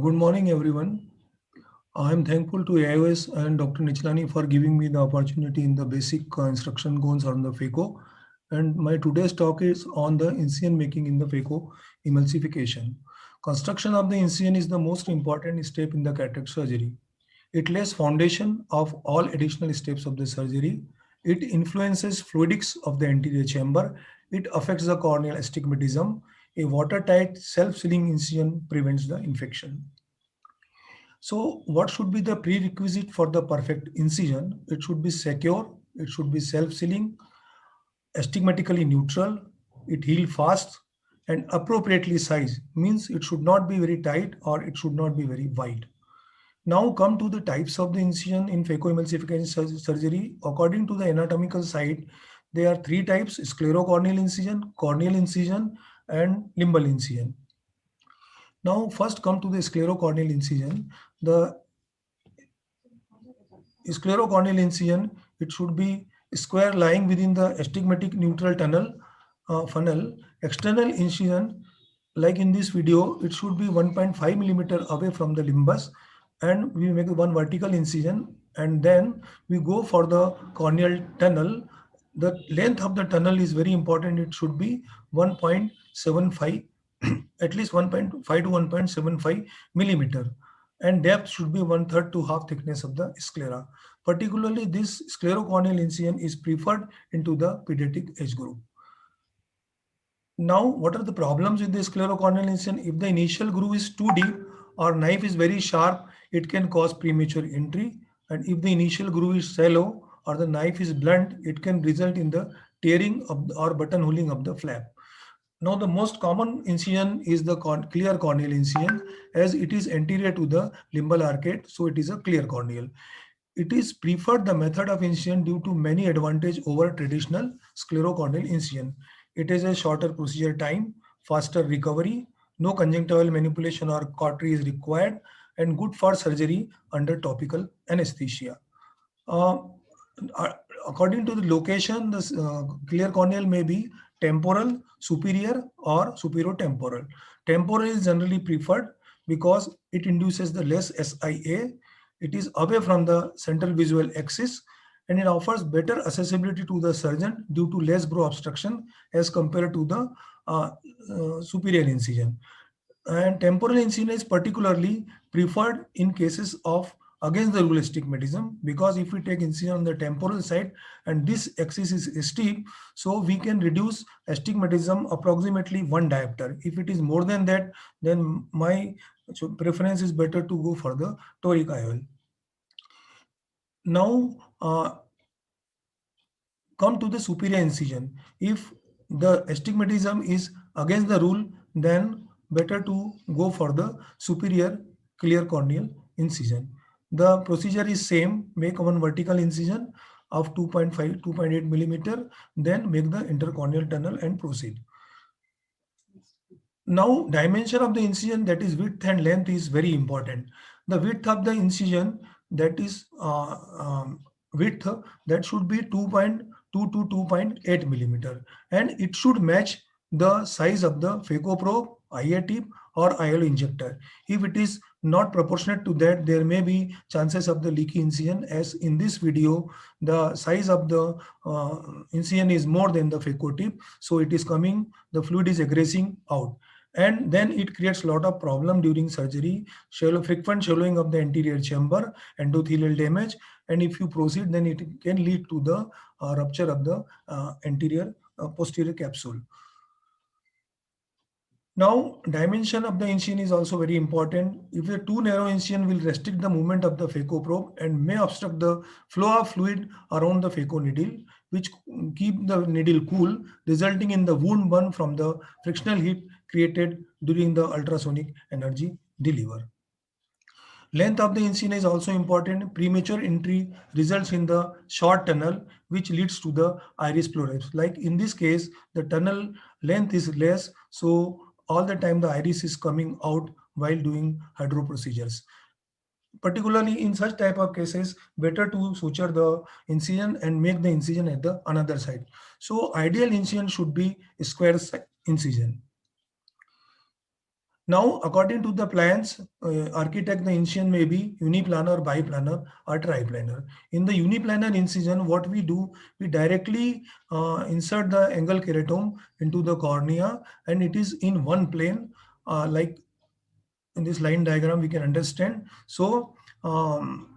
Good morning, everyone. I am thankful to AIOS and Dr. Nichlani for giving me the opportunity in the basic instruction goals on the FECO. And my today's talk is on the incision making in the FECO emulsification. Construction of the incision is the most important step in the cataract surgery. It lays foundation of all additional steps of the surgery. It influences fluidics of the anterior chamber. It affects the corneal astigmatism. A watertight self-sealing incision prevents the infection. So what should be the prerequisite for the perfect incision? It should be secure, it should be self-sealing, astigmatically neutral, it heal fast and appropriately sized, means it should not be very tight or it should not be very wide. Now come to the types of the incision in phacoemulsification surgery. According to the anatomical side, there are three types: sclerocorneal incision, corneal incision, and limbal incision. Now first come to the sclerocorneal incision. The sclerocorneal incision, it should be square lying within the astigmatic neutral tunnel funnel. External incision, like in this video, it should be 1.5 millimeter away from the limbus, and we make one vertical incision, and then we go for the corneal tunnel. The length of the tunnel is very important. It should be 1.75 at least 1.5 to 1.75 millimeter, and depth should be 1/3 to half thickness of the sclera. Particularly, this sclerocorneal incision is preferred into the pediatric age group. Now, what are the problems with the sclerocorneal incision? If the initial groove is too deep or knife is very sharp, it can cause premature entry. And if the initial groove is shallow or the knife is blunt, it can result in the tearing of or buttonholing of the flap. Now, the most common incision is the clear corneal incision, as it is anterior to the limbal arcade, so it is a clear corneal. It is preferred the method of incision due to many advantages over traditional sclerocorneal incision. It is a shorter procedure time, faster recovery, no conjunctival manipulation or cautery is required, and good for surgery under topical anesthesia. Uh, uh, According to the location, the clear corneal may be temporal, superior, or superiotemporal. Temporal is generally preferred because it induces the less SIA. It is away from the central visual axis, and it offers better accessibility to the surgeon due to less brow obstruction as compared to the superior incision. And temporal incision is particularly preferred in cases of against the rule astigmatism, because if we take incision on the temporal side and this axis is steep, so we can reduce astigmatism approximately 1 diopter. If it is more than that, then my preference is better to go for the toric IOL. Now come to the superior incision. If the astigmatism is against the rule, then better to go for the superior clear corneal incision. The procedure is same. Make one vertical incision of 2.5 2.8 millimeter, then make the intercorneal tunnel and proceed. Now, dimension of the incision, that is width and length, is very important. The width of the incision, that is width, that should be 2.2 to 2.8 millimeter, and it should match the size of the phaco probe, IA tip, or IOL injector. If it is not proportionate to that, there may be chances of the leaky incision, as in this video the size of the incision is more than the phaco tip, so it is coming, the fluid is egressing out, and then it creates a lot of problem during surgery. Frequent shallowing of the anterior chamber, endothelial damage, and if you proceed, then it can lead to the rupture of the anterior posterior capsule. Now, dimension of the incision is also very important. If a too narrow incision will restrict the movement of the phaco probe and may obstruct the flow of fluid around the phaco needle, which keep the needle cool, resulting in the wound burn from the frictional heat created during the ultrasonic energy delivery. Length of the incision is also important. Premature entry results in the short tunnel, which leads to the iris prolapse. Like in this case, the tunnel length is less, so all the time the iris is coming out while doing hydro procedures. Particularly in such type of cases, better to suture the incision and make the incision at the another side. So ideal incision should be a square incision. Now, according to the plans, architect, the incision may be uniplanar, biplanar, or triplanar. In the uniplanar incision, what we do, we directly insert the angle keratome into the cornea, and it is in one plane, like in this line diagram we can understand. So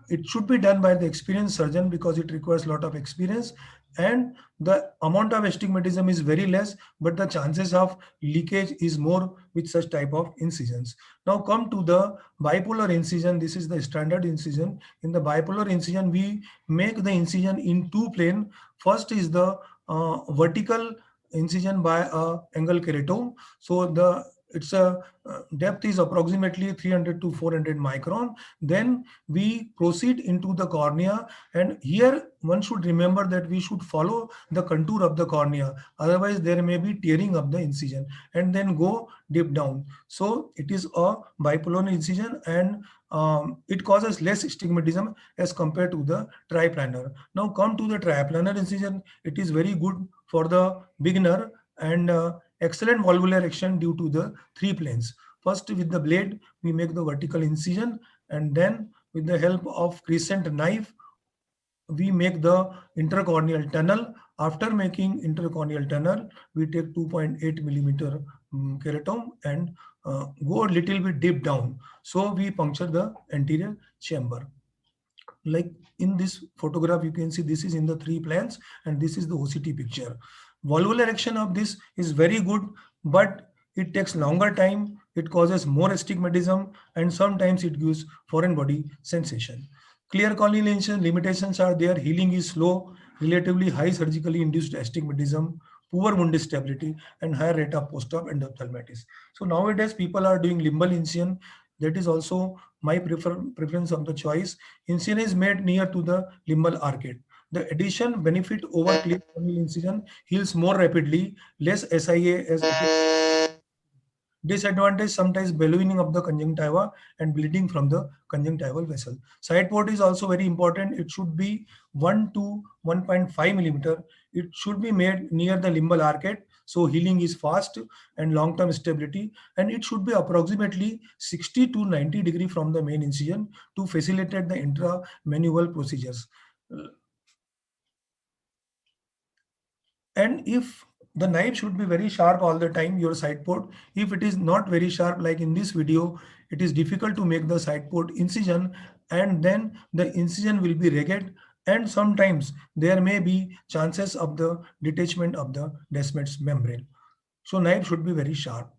it should be done by the experienced surgeon because it requires a lot of experience, and the amount of astigmatism is very less, but the chances of leakage is more with such type of incisions. Now come to the bipolar incision. This is the standard incision. In the bipolar incision, we make the incision in two plane. First is the vertical incision by a angle keratome. So the it's a depth is approximately 300 to 400 micron. Then we proceed into the cornea, and here one should remember that we should follow the contour of the cornea, otherwise there may be tearing of the incision, and then go deep down. So it is a bipolar incision, and it causes less astigmatism as compared to the triplanar. Now come to the triplanar incision. It is very good for the beginner, and excellent valvular action due to the three planes. First, with the blade, we make the vertical incision, and then with the help of crescent knife, we make the intercorneal tunnel. After making intercorneal tunnel, we take 2.8 millimeter keratome and go a little bit deep down. So we puncture the anterior chamber. Like in this photograph, you can see this is in the three plans, and this is the OCT picture. Valvular action of this is very good, but it takes longer time, it causes more astigmatism, and sometimes it gives foreign body sensation. Clear corneal incision limitations are there. Healing is slow, relatively high surgically induced astigmatism, poor wound stability, and higher rate of post-op endophthalmitis. So nowadays people are doing limbal incision. That is also my preference of the choice. Incision is made near to the limbal arcade. The addition benefit over clear corneal incision, heals more rapidly, less SIA as disadvantage, sometimes ballooning of the conjunctiva and bleeding from the conjunctival vessel. Side port is also very important. It should be 1 to 1.5 millimeter. It should be made near the limbal arcade, so healing is fast and long-term stability. And it should be approximately 60 to 90 degree from the main incision to facilitate the intramanual procedures. And if the knife should be very sharp all the time, your side port. If it is not very sharp, like in this video, it is difficult to make the side port incision, and then the incision will be ragged, and sometimes there may be chances of the detachment of the Descemet's membrane. So knife should be very sharp.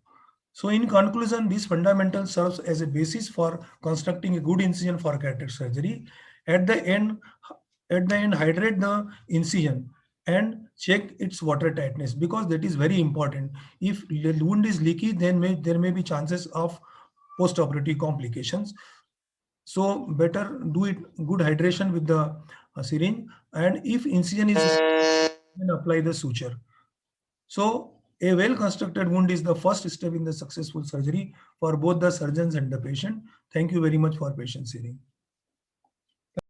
So in conclusion, this fundamental serves as a basis for constructing a good incision for cataract surgery. At the end, hydrate the incision and check its water tightness, because that is very important. If the wound is leaky, then there may be chances of post-operative complications. So better do it good hydration with the syringe, and if incision is then apply the suture. So a well-constructed wound is the first step in the successful surgery for both the surgeons and the patient. Thank you very much for patient hearing.